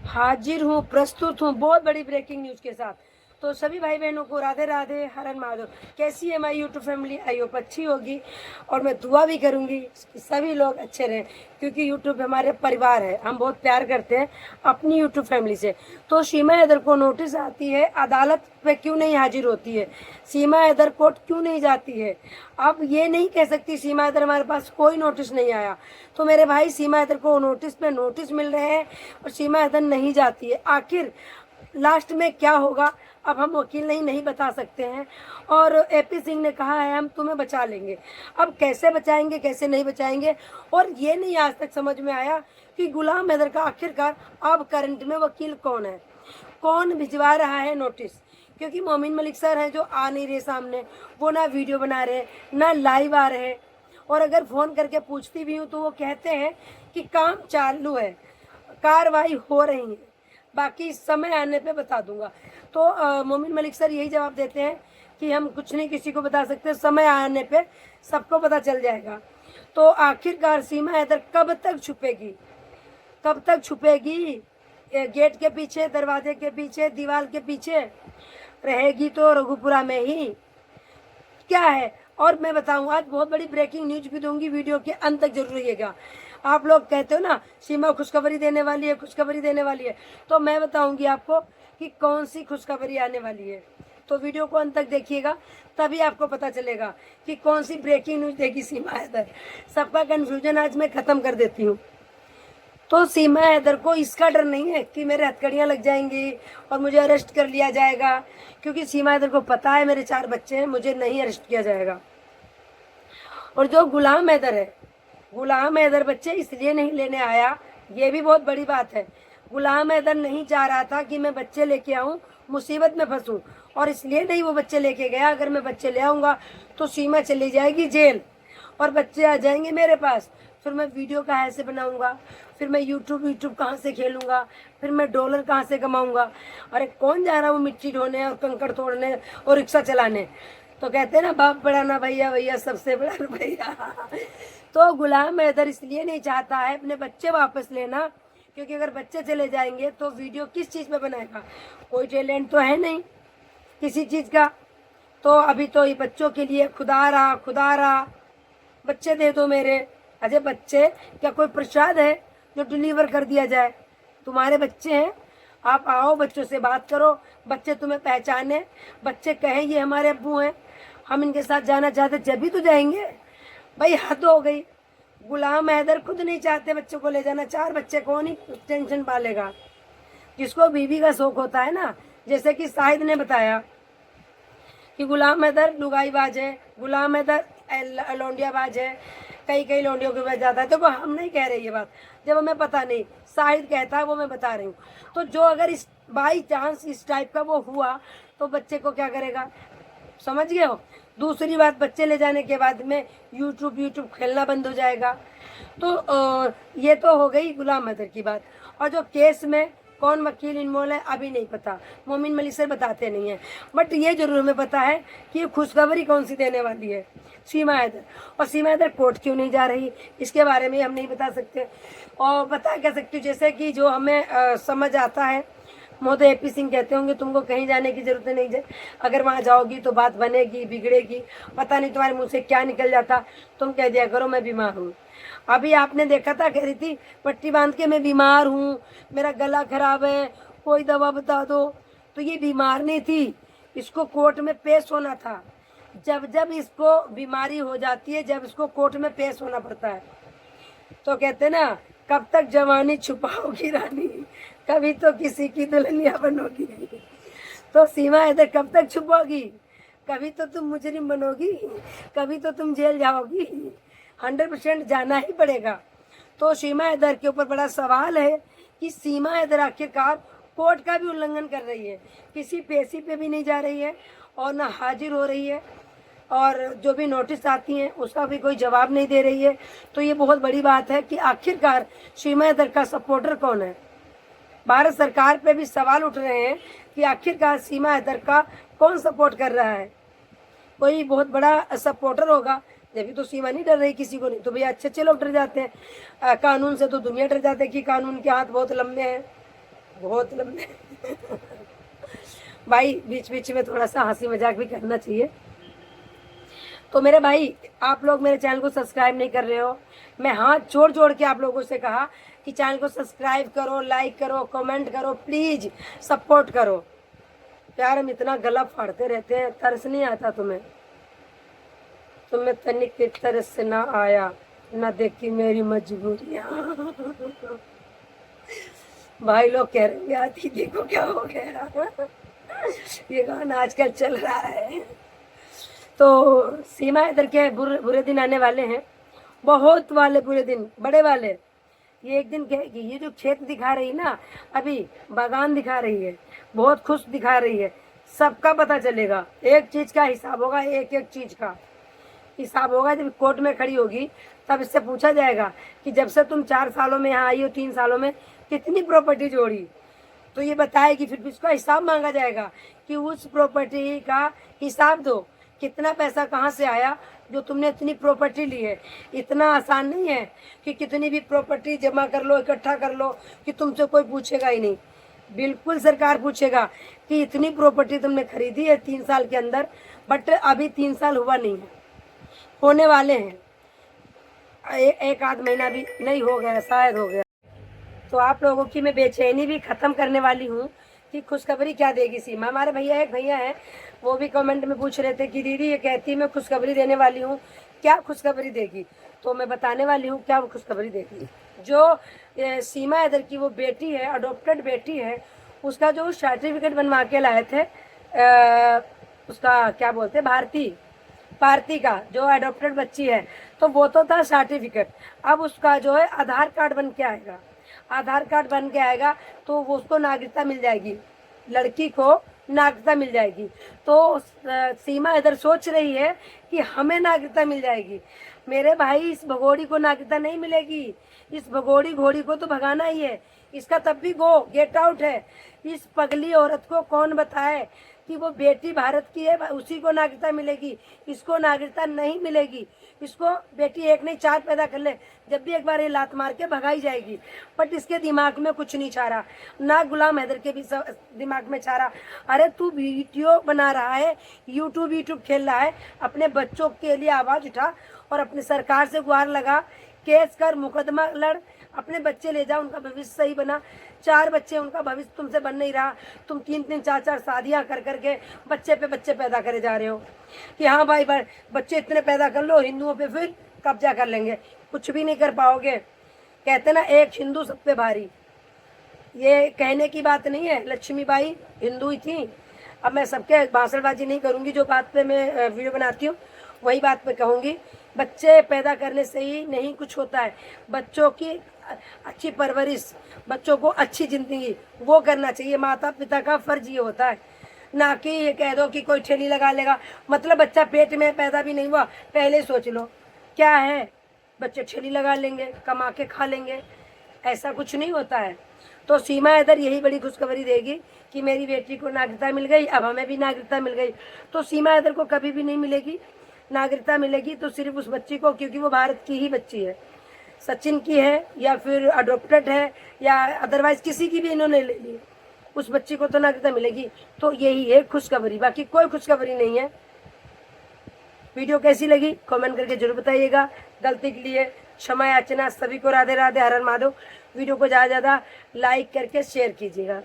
हाजिर हूँ, प्रस्तुत हूँ बहुत बड़ी ब्रेकिंग न्यूज़ के साथ। तो सभी भाई बहनों को राधे राधे, हर हर महादेव। कैसी है हमारी यूट्यूब फैमिली? आई होप अच्छी होगी, और मैं दुआ भी करूँगी कि सभी लोग अच्छे रहें, क्योंकि यूट्यूब हमारे परिवार है, हम बहुत प्यार करते हैं अपनी यूट्यूब फैमिली से। तो सीमा हैदर को नोटिस आती है, अदालत पे क्यों नहीं हाजिर होती है? सीमा हैदर कोर्ट क्यों नहीं जाती है? अब ये नहीं कह सकती सीमा हैदर हमारे पास कोई नोटिस नहीं आया। तो मेरे भाई, सीमा हैदर को नोटिस पे नोटिस मिल रहे हैं और सीमा हैदर नहीं जाती है। आखिर लास्ट में क्या होगा, अब हम वकील नहीं बता सकते हैं। और एपी सिंह ने कहा है हम तुम्हें बचा लेंगे। अब कैसे बचाएंगे, कैसे नहीं बचाएंगे, और ये नहीं आज तक समझ में आया कि गुलाम हैदर का आखिरकार अब करंट में वकील कौन है, कौन भिजवा रहा है नोटिस। क्योंकि मोमिन मलिक सर हैं जो आ नहीं रहे सामने, वो ना वीडियो बना रहे, ना लाइव आ रहे, और अगर फ़ोन करके पूछती भी हूँ तो वो कहते हैं कि काम चालू है, कार्रवाई हो रही है, बाकी समय आने पे बता दूंगा। तो मोमिन मलिक सर यही जवाब देते हैं कि हम कुछ नहीं किसी को बता सकते, समय आने पे सबको पता चल जाएगा। तो आखिरकार सीमा हैदर कब तक छुपेगी, कब तक छुपेगी? गेट के पीछे, दरवाजे के पीछे, दीवार के पीछे रहेगी तो रघुपुरा में ही क्या है। और मैं बताऊं, आज बहुत बड़ी ब्रेकिंग न्यूज भी दूंगी, वीडियो के अंत तक जरूर रहिएगा। आप लोग कहते हो ना सीमा खुशखबरी देने वाली है, खुशखबरी देने वाली है, तो मैं बताऊंगी आपको कि कौन सी खुशखबरी आने वाली है। तो वीडियो को अंत तक देखिएगा, तभी आपको पता चलेगा कि कौन सी ब्रेकिंग न्यूज देगी सीमा हैदर। सबका कन्फ्यूजन आज मैं खत्म कर देती हूँ। तो सीमा हैदर को इसका डर नहीं है कि मेरे हथकड़ियाँ लग जाएंगी और मुझे अरेस्ट कर लिया जाएगा, क्योंकि सीमा हैदर को पता है मेरे 4 बच्चे हैं, मुझे नहीं अरेस्ट किया जाएगा। और जो गुलाम हैदर है, गुलाम हैदर बच्चे इसलिए नहीं लेने आया, ये भी बहुत बड़ी बात है। गुलाम हैदर नहीं चाह रहा था कि मैं बच्चे लेके आऊँ, मुसीबत में फंसूँ, और इसलिए नहीं वो बच्चे लेके गया। अगर मैं बच्चे ले आऊँगा तो सीमा चली जाएगी जेल और बच्चे आ जाएंगे मेरे पास। फिर मैं वीडियो कहाँ से बनाऊँगा, फिर मैं यूट्यूब कहाँ से खेलूँगा, फिर मैं डॉलर कहाँ से कमाऊँगा? अरे कौन जा रहा है वो मिट्टी ढोने और कंकड़ तोड़ने और रिक्शा चलाने? तो कहते हैं ना, बाप बड़ा ना भैया, भैया सबसे बड़ा ना भैया। तो गुलाम हैदर इसलिए नहीं चाहता है अपने बच्चे वापस लेना, क्योंकि अगर बच्चे चले जाएंगे तो वीडियो किस चीज़ में बनाएगा? कोई टैलेंट तो है नहीं किसी चीज़ का। तो अभी तो ये बच्चों के लिए खुदा रहा, बच्चे दे दो मेरे। अजय, बच्चे क्या कोई प्रसाद है जो डिलीवर कर दिया जाए? तुम्हारे बच्चे हैं, आप आओ, बच्चों से बात करो, बच्चे तुम्हें पहचाने, बच्चे कहें ये हमारे अब्बू हैं, हम इनके साथ जाना चाहते, जब भी तो जाएंगे। भाई हद हो गई। गुलाम हैदर खुद नहीं चाहते बच्चों को ले जाना, 4 बच्चे कौन ही टेंशन पालेगा? जिसको बीवी का शौक होता है ना, जैसे कि शाहिद ने बताया कि गुलाम हैदर लुगाईबाज है, गुलाम हैदर लौंडियाबाज है, कई लौंडियों के पास जाता है। तो हम नहीं कह रहे ये बात, जब हमें पता नहीं, शाहिद कहता है, वो मैं बता रही हूँ। तो जो अगर इस बाई चांस इस टाइप का वो हुआ तो बच्चे को क्या करेगा, समझ गए हो? दूसरी बात, बच्चे ले जाने के बाद में यूट्यूब खेलना बंद हो जाएगा। तो ये तो हो गई गुलाम हैदर की बात। और जो केस में कौन वकील इन्वॉल्व है अभी नहीं पता, मोमिन मलिक सर बताते नहीं हैं, बट ये जरूर हमें पता है कि ये खुशखबरी कौन सी देने वाली है, सीमा हैदर। और सीमा हैदर कोर्ट क्यों नहीं जा रही, इसके बारे में हम नहीं बता सकते। और बता क्या सकती हूँ, जैसे कि जो हमें समझ आता है, महोदय एपी सिंह कहते होंगे तुमको कहीं जाने की जरूरत नहीं है, अगर वहाँ जाओगी तो बात बनेगी, बिगड़ेगी, पता नहीं तुम्हारे मुंह से क्या निकल जाता, तुम कह दिया करो मैं बीमार हूँ। अभी आपने देखा था, कह रही थी पट्टी बांध के मैं बीमार हूँ, मेरा गला खराब है, कोई दवा बता दो। तो ये बीमार नहीं थी, इसको कोर्ट में पेश होना था। जब इसको बीमारी हो जाती है, जब इसको कोर्ट में पेश होना पड़ता है, तो कहते ना, कब तक जवानी छुपाओगी रानी, कभी तो किसी की दुल्हनिया बनोगी। तो सीमा हैदर कब तक छुपाओगी? कभी तो तुम मुजरिम बनोगी, कभी तो तुम जेल जाओगी, 100% जाना ही पड़ेगा। तो सीमा हैदर के ऊपर बड़ा सवाल है कि सीमा हैदर आखिरकार कोर्ट का भी उल्लंघन कर रही है, किसी पेशी पे भी नहीं जा रही है और ना हाजिर हो रही है, और जो भी नोटिस आती हैं उसका भी कोई जवाब नहीं दे रही है। तो ये बहुत बड़ी बात है कि आखिरकार सीमा हैदर का सपोर्टर कौन है। भारत सरकार पे भी सवाल उठ रहे हैं कि आखिरकार सीमा हैदर का कौन सपोर्ट कर रहा है। कोई बहुत बड़ा सपोर्टर होगा, जब तो सीमा नहीं डर रही किसी को, नहीं तो भैया अच्छे लोग डर जाते हैं। कानून से तो दुनिया डर जाते हैं कि कानून के हाथ बहुत लंबे हैं। बहुत लंबे भाई बीच बीच में थोड़ा सा हंसी मजाक भी करना चाहिए। तो मेरे भाई आप लोग मेरे चैनल को सब्सक्राइब नहीं कर रहे हो, मैं हाथ जोड़ जोड़ के आप लोगों से कहा कि चैनल को सब्सक्राइब करो, लाइक करो, कमेंट करो, प्लीज सपोर्ट करो। यार हम इतना गला फाड़ते रहते हैं, तरस नहीं आता तुम्हें? तुम्हें तनिक की तरस से ना आया, ना देखी मेरी मजबूरियां। भाई लोग कह रहे हैं आती देखो क्या हो गया। ये गाना आजकल चल रहा है। तो सीमा इधर के बुरे दिन आने वाले हैं, बहुत वाले बुरे दिन, बड़े वाले। ये एक दिन कहेगी, ये जो खेत दिखा रही ना, अभी बागान दिखा रही है, बहुत खुश दिखा रही है, सबका पता चलेगा। एक चीज का हिसाब होगा, एक एक चीज का हिसाब होगा। जब कोर्ट में खड़ी होगी तब इससे पूछा जाएगा कि जब से तुम 4 सालों में यहाँ आई हो, 3 सालों में कितनी प्रॉपर्टी जोड़ी, तो ये बताएगी। फिर उसका हिसाब मांगा जाएगा कि उस प्रॉपर्टी का हिसाब दो, कितना पैसा कहाँ से आया जो तुमने इतनी प्रॉपर्टी ली है। इतना आसान नहीं है कि कितनी भी प्रॉपर्टी जमा कर लो, इकट्ठा कर लो कि तुमसे कोई पूछेगा ही नहीं। बिल्कुल सरकार पूछेगा कि इतनी प्रॉपर्टी तुमने खरीदी है 3 साल के अंदर, बट अभी 3 साल हुआ नहीं है, होने वाले हैं, एक आध महीना भी नहीं हो गया, शायद हो गया। तो आप लोगों की मैं बेचैनी भी खत्म करने वाली हूँ कि खुशखबरी क्या देगी सीमा। हमारे भैया एक भैया है, वो भी कमेंट में पूछ रहे थे कि दीदी ये कहती मैं खुशखबरी देने वाली हूँ, क्या खुशखबरी देगी? तो मैं बताने वाली हूँ क्या वो खुशखबरी देगी। जो सीमा इधर की वो बेटी है, अडॉप्टेड बेटी है, उसका जो सर्टिफिकेट बनवा के लाए थे, उसका क्या बोलते, भारती का जो अडॉप्टेड बच्ची है, तो वो तो था सर्टिफिकेट। अब उसका जो है आधार कार्ड बन के आएगा, आधार कार्ड बन के आएगा तो वो उसको नागरिकता मिल जाएगी, लड़की को नागरिकता मिल जाएगी। तो सीमा इधर सोच रही है कि हमें नागरिकता मिल जाएगी। मेरे भाई इस भगोड़ी को नागरिकता नहीं मिलेगी, इस भगोड़ी घोड़ी को तो भगाना ही है, इसका तब भी गो गेट आउट है। इस पगली औरत को कौन बताए कि वो बेटी भारत की है, उसी को नागरिकता मिलेगी, इसको नागरिकता नहीं मिलेगी। इसको बेटी एक नहीं 4 पैदा कर ले, जब भी एक बार ये लात मार के भगाई जाएगी। बट इसके दिमाग में कुछ नहीं छा रहा, ना गुलाम हैदर के भी दिमाग में छा रहा। अरे तू वीडियो बना रहा है, यूट्यूब खेल रहा है, अपने बच्चों के लिए आवाज उठा और अपनी सरकार से गुहार लगा, केस कर, मुकदमा लड़, अपने बच्चे ले जाओ, उनका भविष्य सही बना। 4 बच्चे, उनका भविष्य तुमसे बन नहीं रहा। तुम 3-3 4-4 शादियां कर करके बच्चे पे बच्चे पैदा करे जा रहे हो कि हाँ भाई बच्चे इतने पैदा कर लो, हिंदुओं पे फिर कब्जा कर लेंगे। कुछ भी नहीं कर पाओगे। कहते ना एक हिंदू सब पे भारी, ये कहने की बात नहीं है। लक्ष्मीबाई हिंदू ही थी। अब मैं सबके भाषणबाजी नहीं करूंगी, जो बात पे मैं वीडियो बनाती हूँ वही बात पे कहूंगी। बच्चे पैदा करने से ही नहीं कुछ होता है, बच्चों की अच्छी परवरिश, बच्चों को अच्छी जिंदगी वो करना चाहिए। माता पिता का फर्ज ये होता है, ना कि ये कह दो कि कोई ठेली लगा लेगा। मतलब बच्चा पेट में पैदा भी नहीं हुआ, पहले सोच लो क्या है, बच्चे ठेली लगा लेंगे, कमा के खा लेंगे, ऐसा कुछ नहीं होता है। तो सीमा इधर यही बड़ी खुशखबरी देगी कि मेरी बेटी को नागरिकता मिल गई, अब हमें भी नागरिकता मिल गई। तो सीमा इधर को कभी भी नहीं मिलेगी नागरिकता, मिलेगी तो सिर्फ उस बच्ची को, क्योंकि वो भारत की ही बच्ची है, सचिन की है या फिर अडॉप्टेड है या अदरवाइज किसी की भी इन्होंने ले ली, उस बच्ची को तो नागरिकता मिलेगी। तो यही है खुशखबरी, बाकी कोई खुशखबरी नहीं है। वीडियो कैसी लगी कमेंट करके जरूर बताइएगा। गलती के लिए क्षमा याचना। सभी को राधे राधे, हर हर महादेव। वीडियो को ज़्यादा से ज़्यादा लाइक करके शेयर कीजिएगा।